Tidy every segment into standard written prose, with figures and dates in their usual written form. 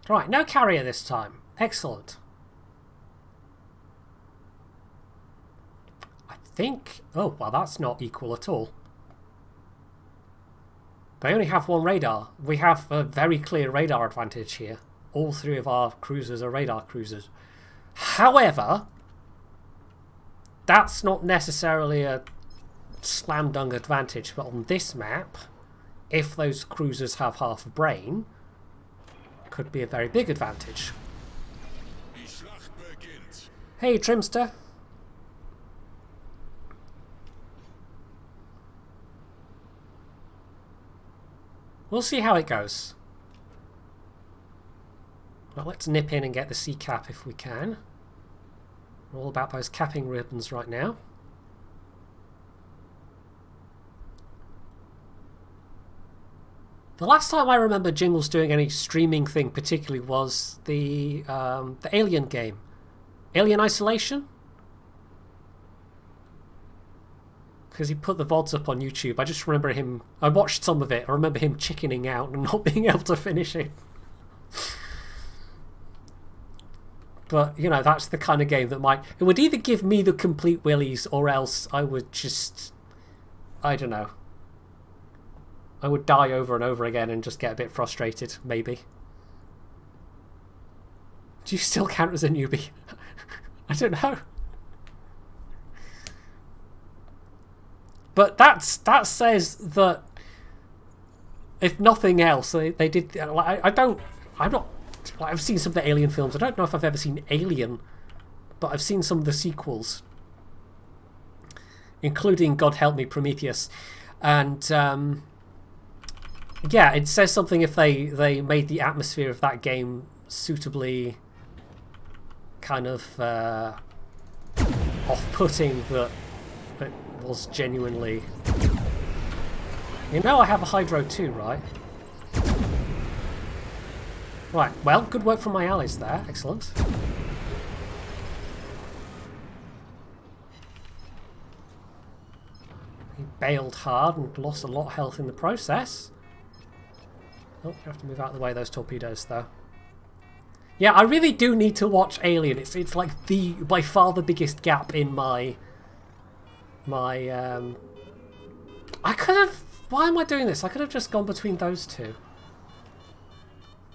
Right, no carrier this time. Excellent. I think... Oh, well, that's not equal at all. They only have one radar. We have a very clear radar advantage here. All three of our cruisers are radar cruisers. However, that's not necessarily a slam dunk advantage, but on this map, if those cruisers have half a brain, could be a very big advantage. Hey, Trimster. We'll see how it goes. Well, let's nip in and get the sea cap if we can. We're all about those capping ribbons right now. The last time I remember Jingles doing any streaming thing particularly was the Alien game. Alien Isolation? Because he put the VODs up on YouTube. I just remember him... I watched some of it. I remember him chickening out and not being able to finish it. But, you know, that's the kind of game that might... It would either give me the complete willies or else I would just... I don't know. I would die over and over again and just get a bit frustrated, maybe. Do you still count as a newbie? I don't know. But that says that, if nothing else, they did... I've seen some of the Alien films. I don't know if I've ever seen Alien, but I've seen some of the sequels, including, God Help Me, Prometheus. And, yeah, it says something if they made the atmosphere of that game suitably kind of off-putting that it was genuinely... You know I have a Hydro too, right? Right, well, good work from my allies there. Excellent. He bailed hard and lost a lot of health in the process. Oh, you have to move out of the way of those torpedoes, though. Yeah, I really do need to watch Alien. It's like by far the biggest gap in my... I could have... Why am I doing this? I could have just gone between those two.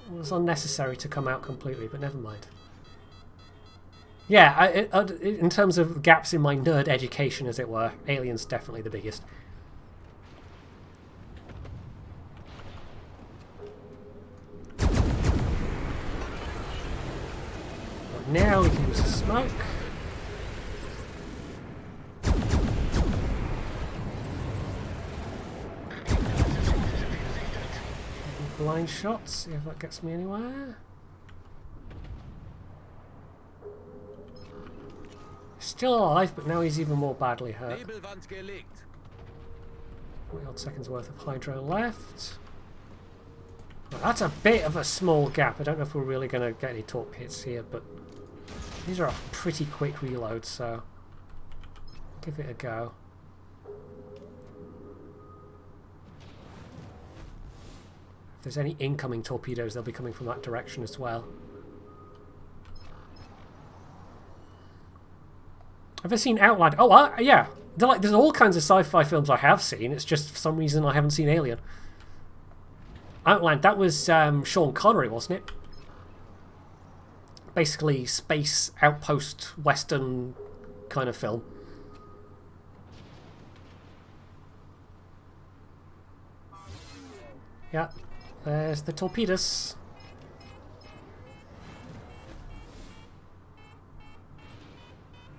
It was unnecessary to come out completely, but never mind. Yeah, in terms of gaps in my nerd education, as it were, Alien's definitely the biggest. But now we can use the smoke. Blind shots, see if that gets me anywhere. Still alive, but now he's even more badly hurt. 40 odd seconds worth of hydro left. Well, that's a bit of a small gap. I don't know if we're really going to get any torp hits here, but these are a pretty quick reload, so give it a go. If there's any incoming torpedoes, they'll be coming from that direction as well. Have I seen Outland? Oh, yeah. There's all kinds of sci-fi films I have seen. It's just for some reason I haven't seen Alien. Outland, that was Sean Connery, wasn't it? Basically, space outpost western kind of film. Yeah. There's the torpedoes.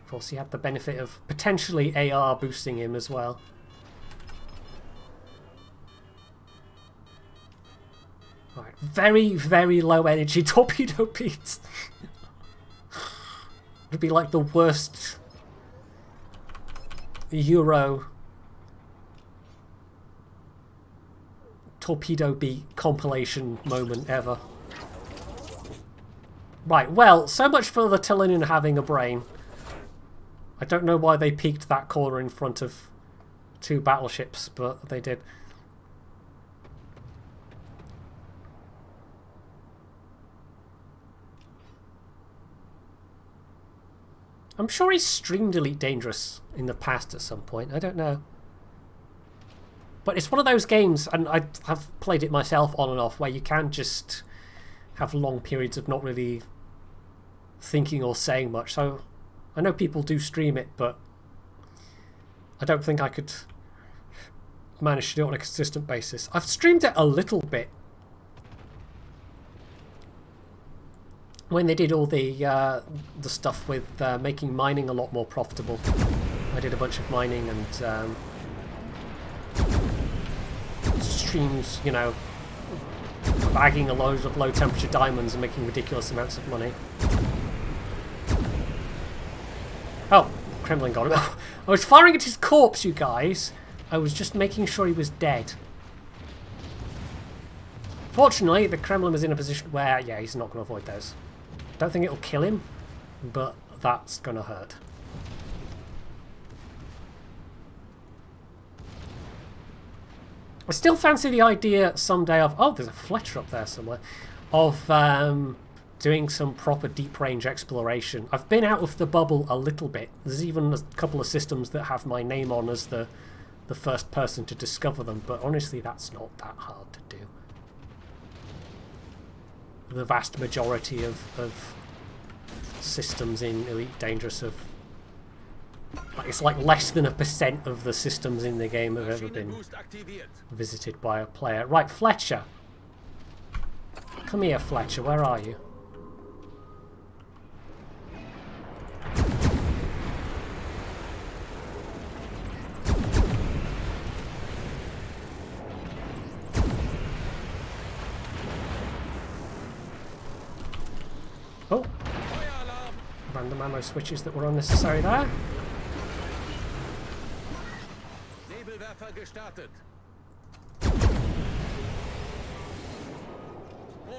Of course, he had the benefit of potentially AR boosting him as well. Right, very, very low energy torpedo beats. It'd be like the worst Euro torpedo beat compilation moment ever. Right, well, so much for the Tillinen having a brain. I don't know why they peeked that corner in front of two battleships, but they did. I'm sure he's streamed Elite Dangerous in the past at some point. I don't know. But it's one of those games, and I have played it myself on and off, where you can just have long periods of not really thinking or saying much. So I know people do stream it, but I don't think I could manage to do it on a consistent basis. I've streamed it a little bit when they did all the stuff with making mining a lot more profitable. I did a bunch of mining and streams, you know, bagging a load of low temperature diamonds and making ridiculous amounts of money. Oh, Kremlin got him. I was firing at his corpse, you guys. I was just making sure he was dead. Fortunately, the Kremlin was in a position where, yeah, he's not going to avoid those. Don't think it'll kill him, but that's going to hurt. I still fancy the idea someday of... Oh, there's a Fletcher up there somewhere. Of doing some proper deep range exploration. I've been out of the bubble a little bit. There's even a couple of systems that have my name on as the first person to discover them, but honestly that's not that hard to do. The vast majority of systems in Elite Dangerous have... It's like less than 1% of the systems in the game have ever been visited by a player. Right, Fletcher. Come here, Fletcher. Where are you? Oh. Random ammo switches that were unnecessary there.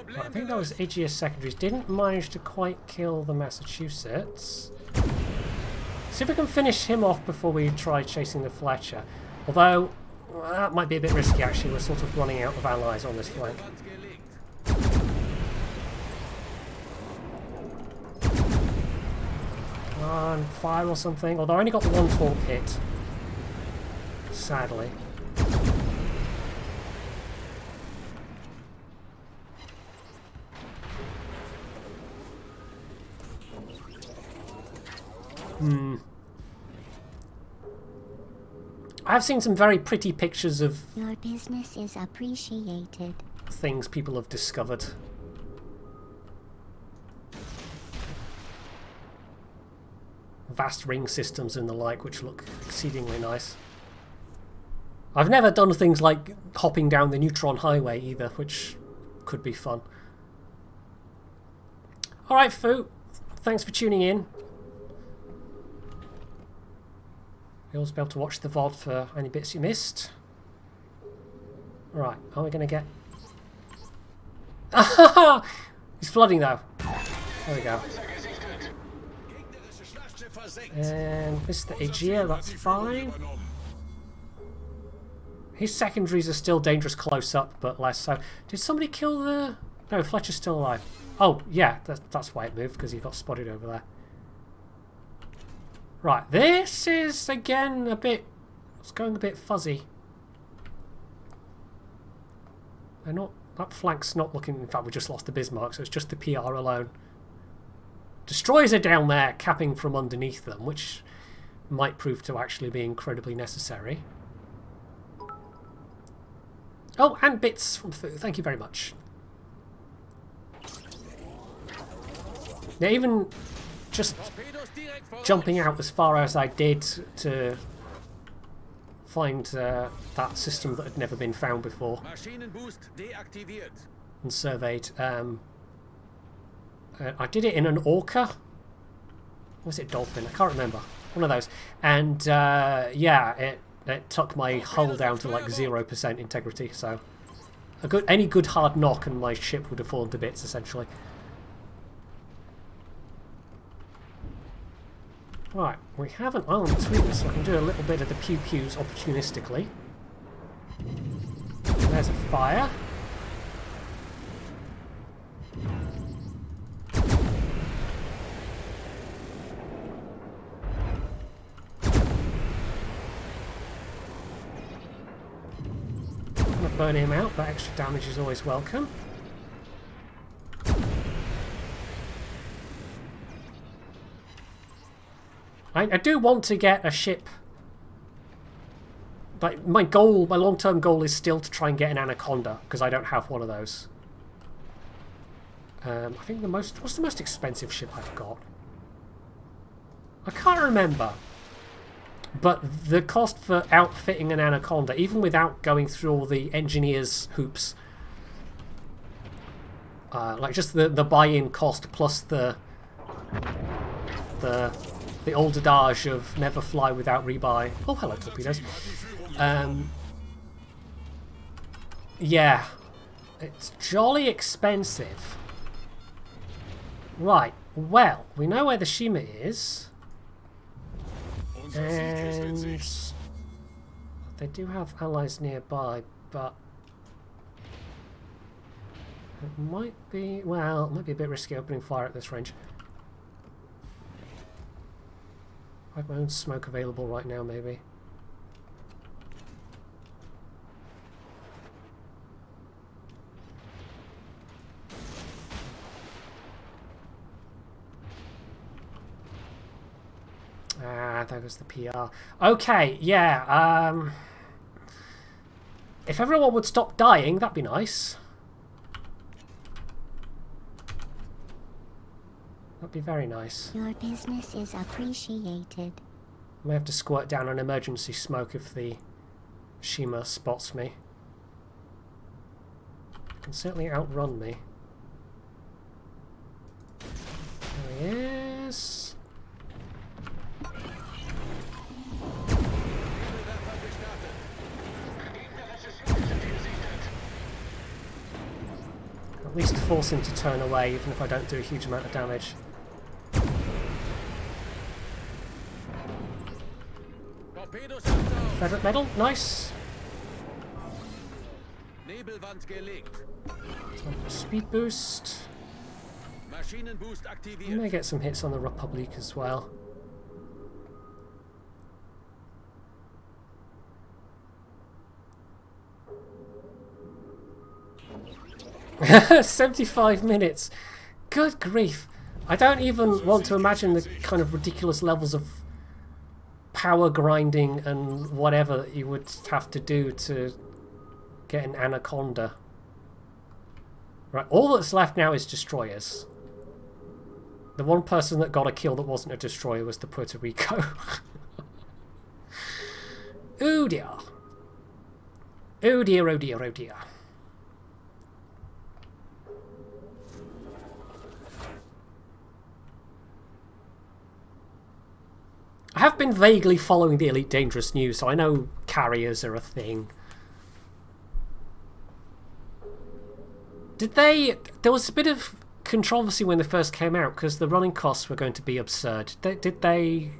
Right, I think those Aegis secondaries didn't manage to quite kill the Massachusetts. See if we can finish him off before we try chasing the Fletcher. Although, well, that might be a bit risky actually, we're sort of running out of allies on this flank. Come on, fire or something. Although I only got the one torp hit. Sadly. I've seen some very pretty pictures of your business is appreciated. Things people have discovered. Vast ring systems and the like, which look exceedingly nice. I've never done things like hopping down the neutron highway either, which could be fun. Alright, Foo. Thanks for tuning in. You'll also be able to watch the VOD for any bits you missed. Right, are we going to get... He's flooding though. There we go. And Mr. Aegea, that's fine. His secondaries are still dangerous close up, but less so. Did somebody kill the... No, Fletcher's still alive. Oh, yeah, that's why it moved, because he got spotted over there. Right, this is, again, a bit... It's going a bit fuzzy. They're not... That flank's not looking... In fact, we just lost the Bismarck, so it's just the PR alone. Destroyers are down there, capping from underneath them, which might prove to actually be incredibly necessary. Oh, and bits from Foo. Thank you very much. Now, even just jumping out as far as I did to find that system that had never been found before and surveyed. I did it in an Orca. Or was it Dolphin? I can't remember. One of those. And yeah, it took my hull down to like 0% integrity. So any good hard knock and my ship would have fallen to bits essentially. Right, we have an island between us, so I can do a little bit of the pew-pews opportunistically. There's a fire. burn him out, but extra damage is always welcome. I do want to get a ship. Like my long-term goal is still to try and get an Anaconda, because I don't have one of those. I think what's the most expensive ship I've got? I can't remember. But the cost for outfitting an Anaconda, even without going through all the engineer's hoops, like just the buy-in cost plus the old adage of never fly without rebuy. Oh, hello, torpedoes. Yeah, it's jolly expensive. Right, well, we know where the Shima is. And they do have allies nearby, but it might be, well, it might be a bit risky opening fire at this range. I have my own smoke available right now, maybe. Ah, there goes the PR. Okay, yeah, if everyone would stop dying, that'd be nice. That'd be very nice. Your business is appreciated. I may have to squirt down an emergency smoke if the Shima spots me. It can certainly outrun me. There he is. At least force him to turn away, even if I don't do a huge amount of damage. Federate medal, nice. Speed boost. I may get some hits on the Republic as well. 75 minutes. Good grief. I don't even want to imagine the kind of ridiculous levels of power grinding and whatever that you would have to do to get an Anaconda. Right, all that's left now is destroyers. The one person that got a kill that wasn't a destroyer was the Puerto Rico. Oh dear. Oh dear, oh dear, oh dear. I have been vaguely following the Elite Dangerous news, so I know carriers are a thing. There was a bit of controversy when they first came out, because the running costs were going to be absurd. Did they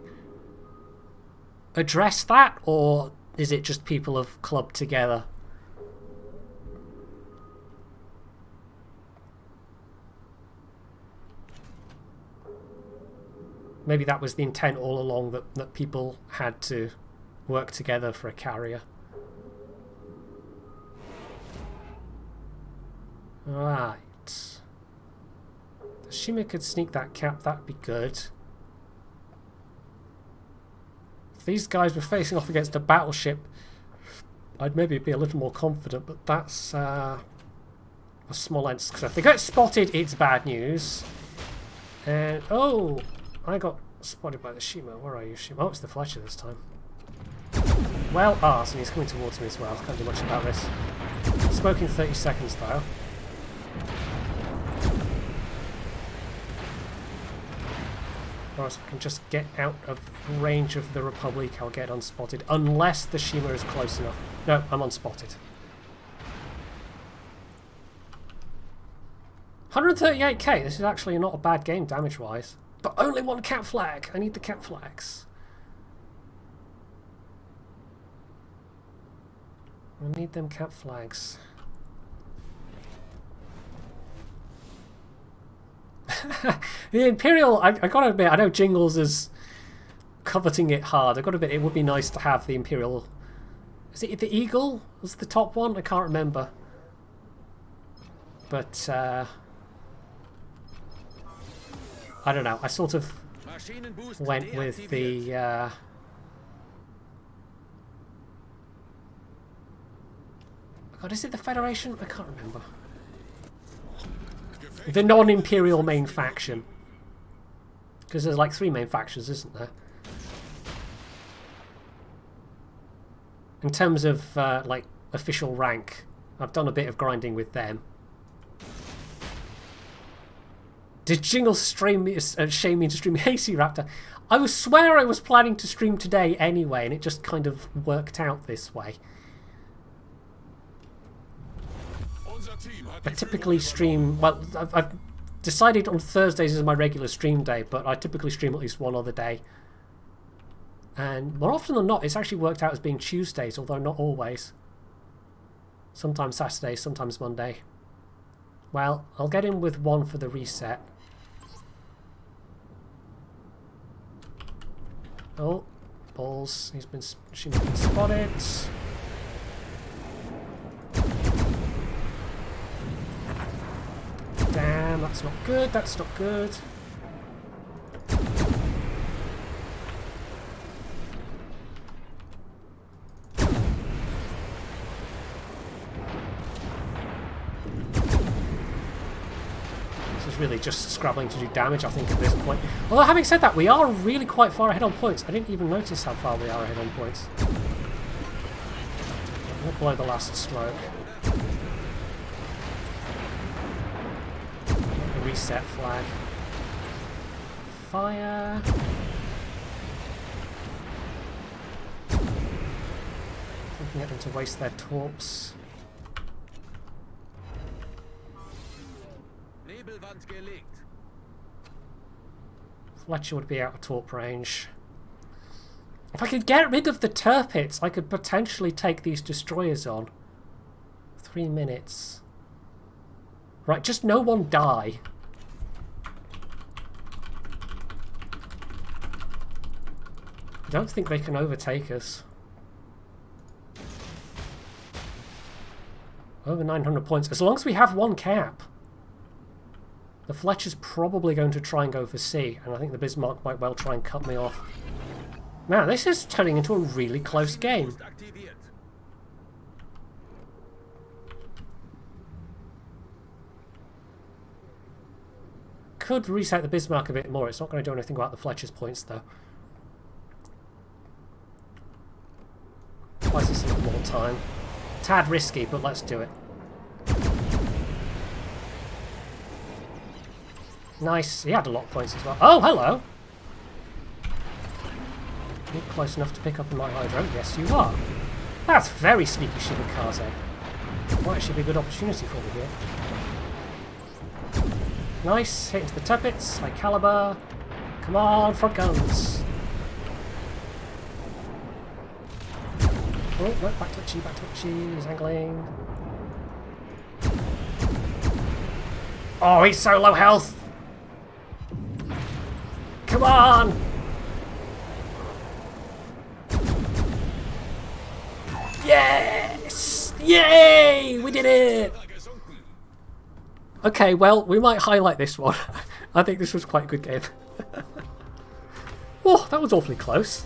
address that, or is it just people have clubbed together? Maybe that was the intent all along, that people had to work together for a carrier. Right. If Shima could sneak that cap, that'd be good. If these guys were facing off against a battleship, I'd maybe be a little more confident, but that's a small end. Because if they get spotted, it's bad news. And, oh, I got spotted by the Shima. Where are you, Shima? Oh, it's the Fletcher this time. Well, so he's coming towards me as well. Can't do much about this. Smoking 30 seconds, though. Or if I can just get out of range of the Republic, I'll get unspotted. Unless the Shima is close enough. No, I'm unspotted. 138k. This is actually not a bad game damage-wise. But only one cap flag. I need the cap flags. I need them cap flags. The Imperial, I gotta admit, I know Jingles is coveting it hard. I gotta admit, it would be nice to have the Imperial Is it the Eagle? Was the top one? I can't remember. But I don't know. I sort of went with the God, is it the Federation? I can't remember. The non-Imperial main faction. Because there's like 3 main factions, isn't there? In terms of like official rank, I've done a bit of grinding with them. Did Jingle shame me to stream Hasty Raptor? I swear I was planning to stream today anyway, and it just kind of worked out this way. I typically stream, well, I've decided on Thursdays is my regular stream day, but I typically stream at least one other day. And more often than not, it's actually worked out as being Tuesdays, although not always. Sometimes Saturday, sometimes Monday. Well, I'll get in with 1 for the reset. Oh, balls. She's been spotted. Damn, that's not good, that's not good. Really just scrabbling to do damage, I think, at this point. Although, having said that, we are really quite far ahead on points. I didn't even notice how far we are ahead on points. We'll blow the last smoke. The reset flag. Fire. Looking at them to waste their torps. Fletcher would be out of torp range. If I could get rid of the turpits, I could potentially take these destroyers on. 3 minutes. Right, just no one die. I don't think they can overtake us. Over 900 points. As long as we have 1 cap. The Fletcher's probably going to try and go for C, and I think the Bismarck might well try and cut me off. Man, this is turning into a really close game. Could reset the Bismarck a bit more. It's not going to do anything about the Fletcher's points, though. Buys us a little more time. Tad risky, but let's do it. Nice. He had a lot of points as well. Oh, hello! You're close enough to pick up in my hydro. Yes, you are. That's very sneaky, Shimikaze. Might actually be a good opportunity for me here. Nice. Hit into the turpits. High caliber. Come on, front guns. Oh, no, back twitchy, back twitchy. He's angling. Oh, he's so low health! Come on! Yes! Yay! We did it! Okay, well, we might highlight this one. I think this was quite a good game. Oh, that was awfully close.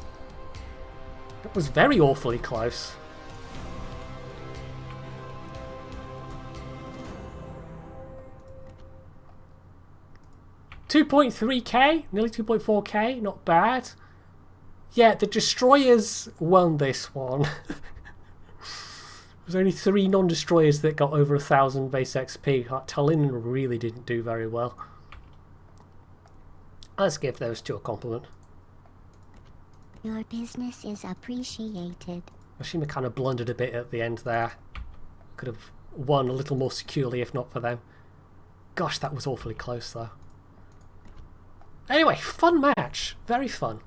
That was very awfully close. $2.3k, nearly 2.4k, not bad. Yeah, the destroyers won this one. There's only 3 non-destroyers that got over 1,000 base XP. Tallinn really didn't do very well. Let's give those 2 a compliment. Your business is appreciated. Oshima kind of blundered a bit at the end there. Could have won a little more securely if not for them. Gosh, that was awfully close though. Anyway, fun match. Very fun.